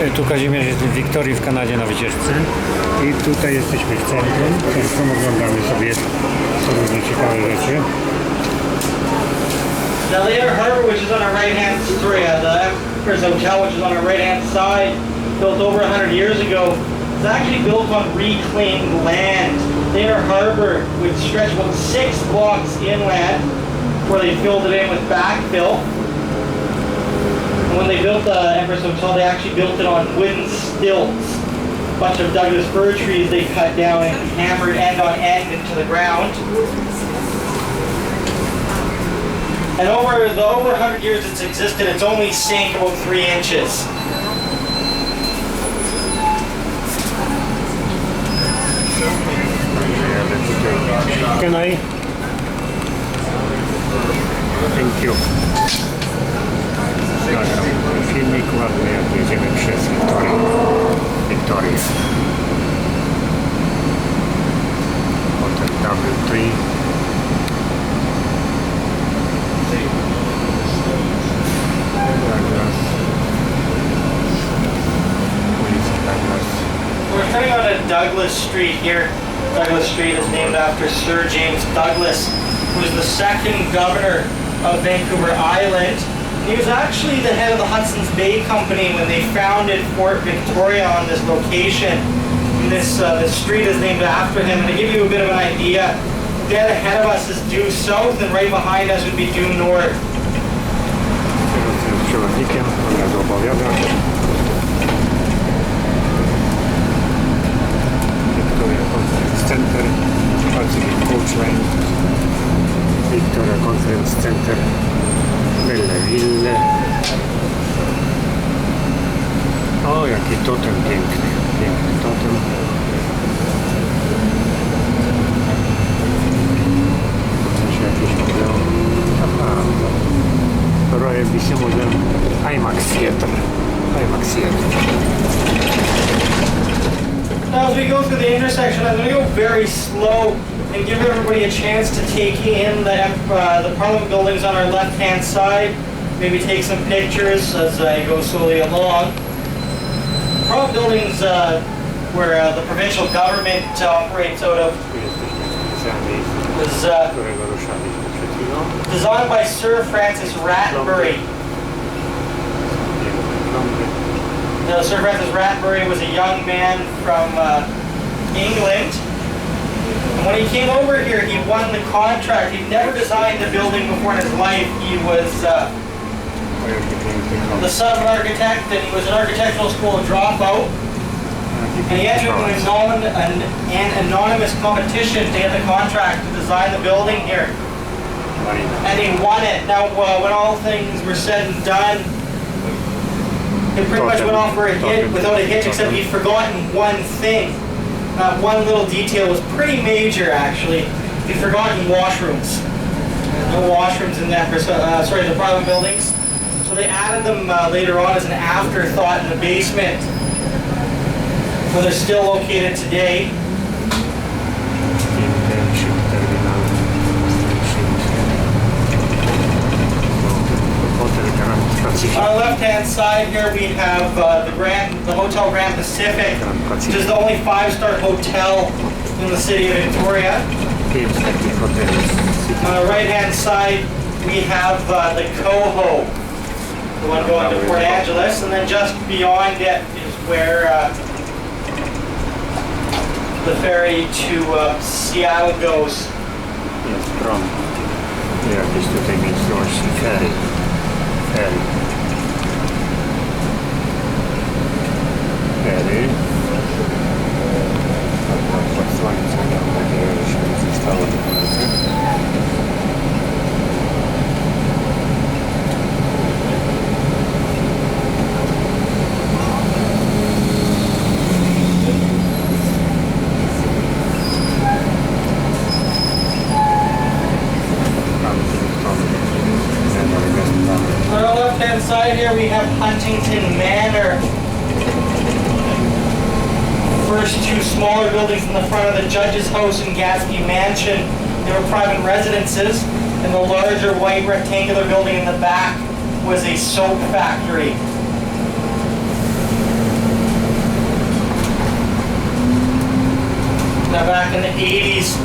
Tu Kazimierz jest w Wiktorii w Kanadzie na wycieczce. I tutaj jesteśmy w centrum. Oglądamy sobie różne ciekawe rzeczy. Now the Inner Harbor, which is on our right hand, the Empress Hotel, which is on our right hand side, built over 100 years ago, is actually built on reclaimed land. The Inner Harbor would stretch about 6 blocks inland, where they filled it in with backfill. And when they built the Empress Hotel, they actually built it on wooden stilts. A bunch of Douglas fir trees they cut down and hammered end on end into the ground. And over 100 years it's existed, it's only sank about 3 inches. Can I? Thank you. Nagram filmik ładny, jak jedziemy przez Wiktorię. Hotel W3. We're turning on a Douglas Street here. Douglas Street is named after Sir James Douglas, who was the second governor of Vancouver Island. He was actually the head of the Hudson's Bay Company when they founded Fort Victoria on this location. And this street is named after him. And to give you a bit of an idea, dead ahead of us is due south, and right behind us would be due north. Przewodnikiem, od razu opowiada. Victoria Conference Center, Pacific Coach Line, Victoria Conference Center, Belleville. O, jaki totem piękny, piękny totem. Coś jakieś mówią. Aha. Royal BC Modern IMAX Theater. IMAX Theater. Now as we go through the intersection, I'm going to go very slow and give everybody a chance to take in the Parliament buildings on our left-hand side. Maybe take some pictures as I go slowly along. Parliament buildings where the provincial government operates out of was designed by Sir Francis Rattenbury. Now, Sir Francis Rattenbury was a young man from England. And when he came over here, he won the contract. He'd never designed a building before in his life. He was the son of an architect, and he was an architectural school dropout. And he entered an anonymous competition to get the contract to design the building here. And he won it. Now, when all things were said and done, it pretty much went off for a hit without a hitch, except he'd forgotten one thing. One little detail was pretty major, actually. He'd forgotten washrooms. No washrooms in the Parliament buildings. So they added them later on as an afterthought in the basement, where they're still located today. On the left-hand side here, we have the Hotel Grand Pacific, which is the only 5-star hotel in the city of Victoria. On the right-hand side, we have the Coho, the one going to Port Angeles, and then just beyond it is where the ferry to Seattle goes. Jest prom. Jakieś tutaj miejscowości ferry. Ferry. Pod słońcem, mam nadzieję, że się nie zostało do końca. On the left-hand side here, we have Huntington Manor. First 2 smaller buildings in the front of the Judge's House and Gatsby Mansion. They were private residences, and the larger white rectangular building in the back was a soap factory. back in the 80s,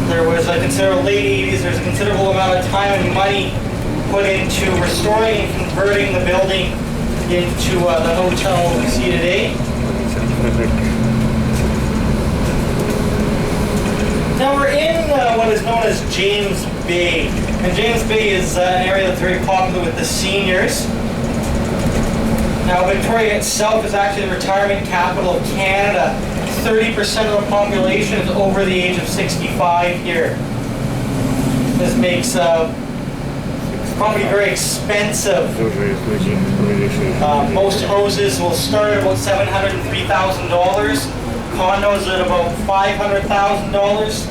there was a considerable, late 80s, there's a considerable amount of time and money put into restoring and converting the building into the hotel we see today. Now we're in what is known as James Bay. And James Bay is an area that's very popular with the seniors. Now Victoria itself is actually the retirement capital of Canada. 30% of the population is over the age of 65 here. This makes property very expensive. Most houses will start at about $703,000. Condos at about $500,000.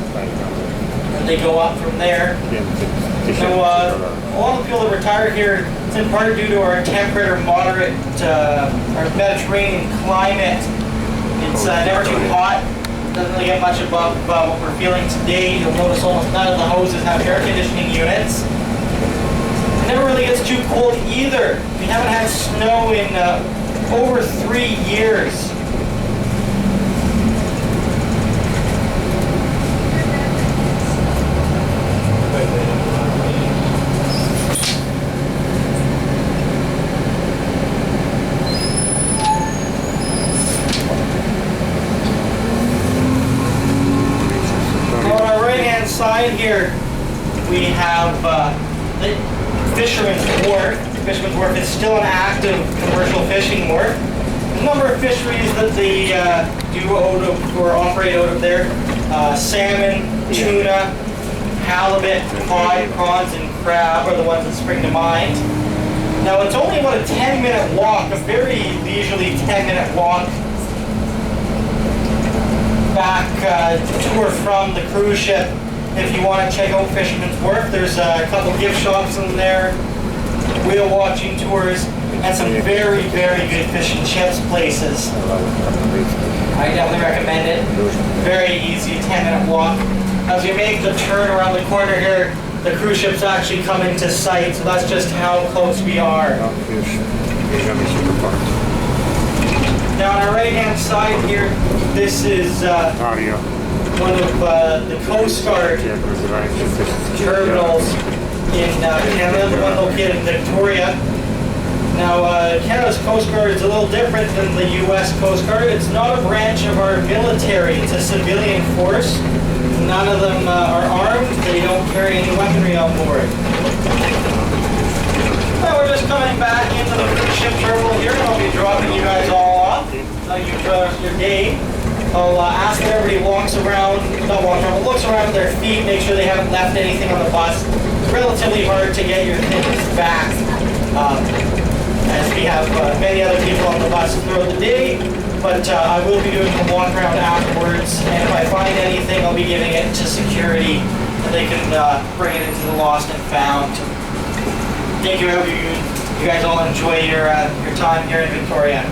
And they go up from there. So a lot of people that retire here, it's in part due to our temperate or moderate, our Mediterranean climate. It's never too hot. Doesn't really get much above what we're feeling today. You'll notice almost none of the houses have air conditioning units. It never really gets too cold either. We haven't had snow in over 3 years. Side here we have the Fisherman's Wharf. Fisherman's Wharf is still an active commercial fishing wharf. There's a number of fisheries that they do out of or operate out of there. Salmon, tuna, halibut, cod, prawns, and crab are the ones that spring to mind. Now it's only about a 10-minute walk, a very leisurely 10-minute walk back tour from the cruise ship. If you want to check out Fisherman's Wharf, there's a couple gift shops in there, whale watching tours, and some very, very good fish and chips places. I definitely recommend it. Very easy 10-minute walk. As we make the turn around the corner here, the cruise ship's actually come into sight, so that's just how close we are. Now on our right-hand side here, this is one of the Coast Guard terminals in Canada, the one located in Victoria. Now, Canada's Coast Guard is a little different than the U.S. Coast Guard. It's not a branch of our military. It's a civilian force. None of them are armed. They don't carry any weaponry on board. Now, we're just coming back into the cruise ship terminal here, and I'll be dropping you guys all off. You enjoy your day. I'll ask that everybody looks around with their feet, make sure they haven't left anything on the bus. It's relatively hard to get your things back, as we have many other people on the bus throughout the day, but I will be doing a walk around afterwards, and if I find anything, I'll be giving it to security, and they can bring it into the lost and found. Thank you, I hope you guys all enjoy your time here in Victoria.